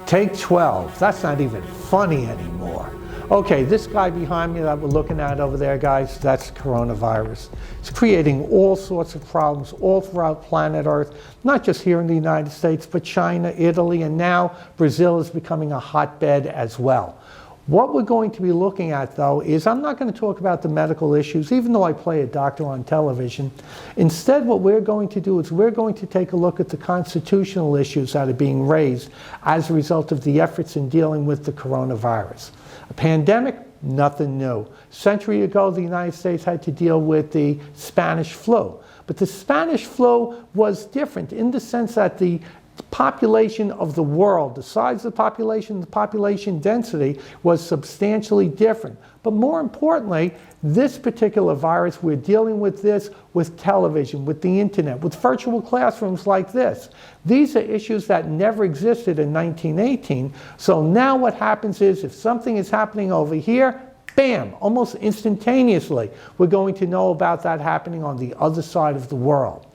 Take 12. That's not even funny anymore. Okay, this guy behind me that we're looking at over there, guys, that's coronavirus. It's creating all sorts of problems all throughout planet Earth, not just here in the United States, but China, Italy, and now Brazil is becoming a hotbed as well. What we're going to be looking at, though, is I'm not going to talk about the medical issues, even though I play a doctor on television. Instead, what we're going to do is we're going to take a look at the constitutional issues that are being raised as a result of the efforts in dealing with the coronavirus. A pandemic, nothing new. A century ago, the United States had to deal with the Spanish flu. But the Spanish flu was different in the sense that the population of the world, the size of the population density was substantially different. But more importantly, this particular virus, we're dealing with this with television, with the internet, with virtual classrooms like this. These are issues that never existed in 1918. So now what happens is if something is happening over here, bam, almost instantaneously, we're going to know about that happening on the other side of the world.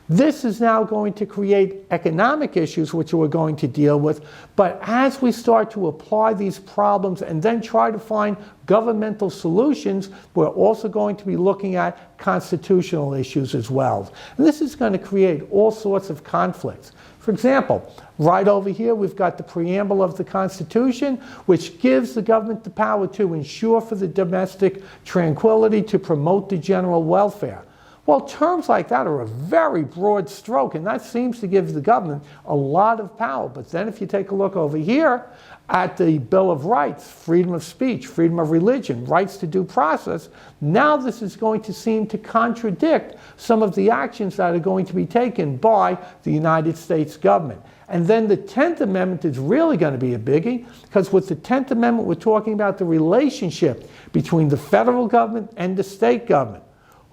This is now going to create economic issues, which we're going to deal with. But as we start to apply these problems and then try to find governmental solutions, we're also going to be looking at constitutional issues as well. And this is going to create all sorts of conflicts. For example, right over here, we've got the preamble of the Constitution, which gives the government the power to ensure for the domestic tranquility, to promote the general welfare. Well, terms like that are a very broad stroke, and that seems to give the government a lot of power. But then if you take a look over here at the Bill of Rights, freedom of speech, freedom of religion, rights to due process, now this is going to seem to contradict some of the actions that are going to be taken by the United States government. And then the 10th Amendment is really going to be a biggie, because with the 10th Amendment, we're talking about the relationship between the federal government and the state government.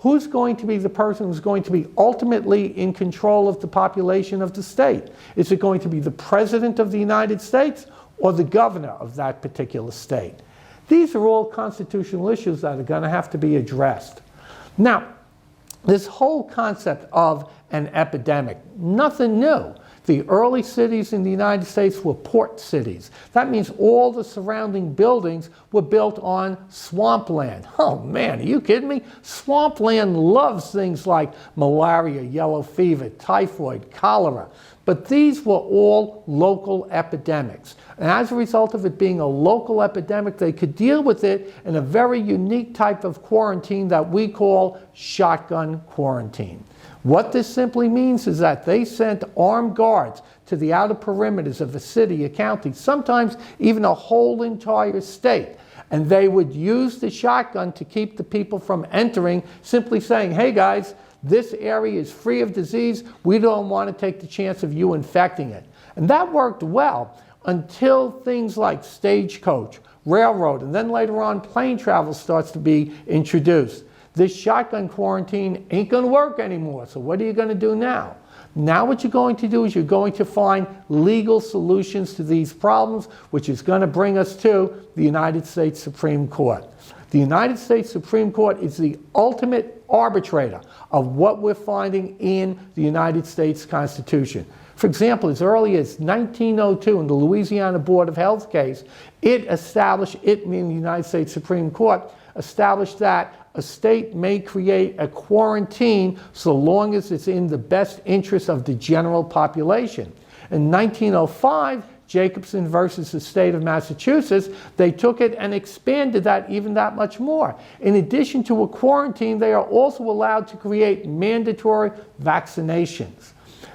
Who's going to be the person who's going to be ultimately in control of the population of the state? Is it going to be the President of the United States or the governor of that particular state? These are all constitutional issues that are going to have to be addressed. Now, this whole concept of an epidemic, nothing new. The early cities in the United States were port cities. That means all the surrounding buildings were built on swampland. Oh man, are you kidding me? Swampland loves things like malaria, yellow fever, typhoid, cholera. But these were all local epidemics. And as a result of it being a local epidemic, they could deal with it in a very unique type of quarantine that we call shotgun quarantine. What this simply means is that they sent armed guards to the outer perimeters of a city, a county, sometimes even a whole entire state. And they would use the shotgun to keep the people from entering, simply saying, hey guys, this area is free of disease. We don't want to take the chance of you infecting it. And that worked well until things like stagecoach, railroad, and then later on plane travel starts to be introduced. This shotgun quarantine ain't going to work anymore. So what are you going to do now? Now what you're going to do is you're going to find legal solutions to these problems, which is going to bring us to the United States Supreme Court. The United States Supreme Court is the ultimate arbitrator of what we're finding in the United States Constitution. For example, as early as 1902 in the Louisiana Board of Health case, meaning the United States Supreme Court, established that a state may create a quarantine so long as it's in the best interest of the general population. In 1905, Jacobson versus the state of Massachusetts, they took it and expanded that even that much more. In addition to a quarantine, they are also allowed to create mandatory vaccinations.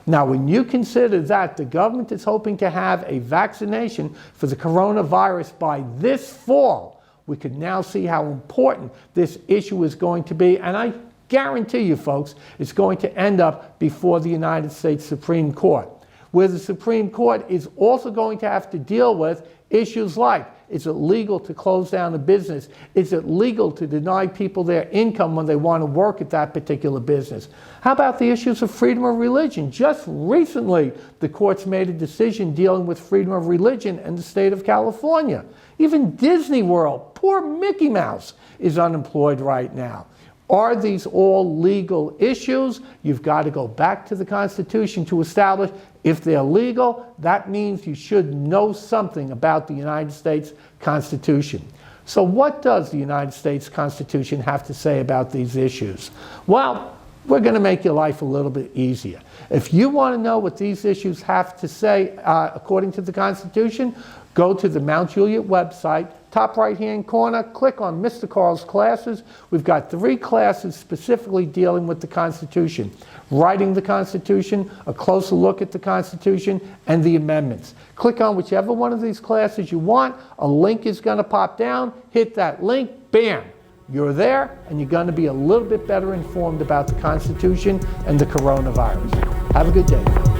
Now, when you consider that the government is hoping to have a vaccination for the coronavirus by this fall, we can now see how important this issue is going to be. And I guarantee you, folks, it's going to end up before the United States Supreme Court, where the Supreme Court is also going to have to deal with issues like, is it legal to close down a business? Is it legal to deny people their income when they want to work at that particular business? How about the issues of freedom of religion? Just recently, the courts made a decision dealing with freedom of religion in the state of California. Even Disney World, poor Mickey Mouse, is unemployed right now. Are these all legal issues? You've got to go back to the Constitution to establish if they're legal. That means you should know something about the United States Constitution. So what does the United States Constitution have to say about these issues? Well, we're going to make your life a little bit easier. If you want to know what these issues have to say according to the Constitution, go to the Mount Juliet website, top right-hand corner, click on Mr. Carl's classes. We've got 3 classes specifically dealing with the Constitution. Writing the Constitution, a closer look at the Constitution, and the amendments. Click on whichever one of these classes you want. A link is going to pop down. Hit that link, bam! You're there, and you're going to be a little bit better informed about the Constitution and the coronavirus. Have a good day.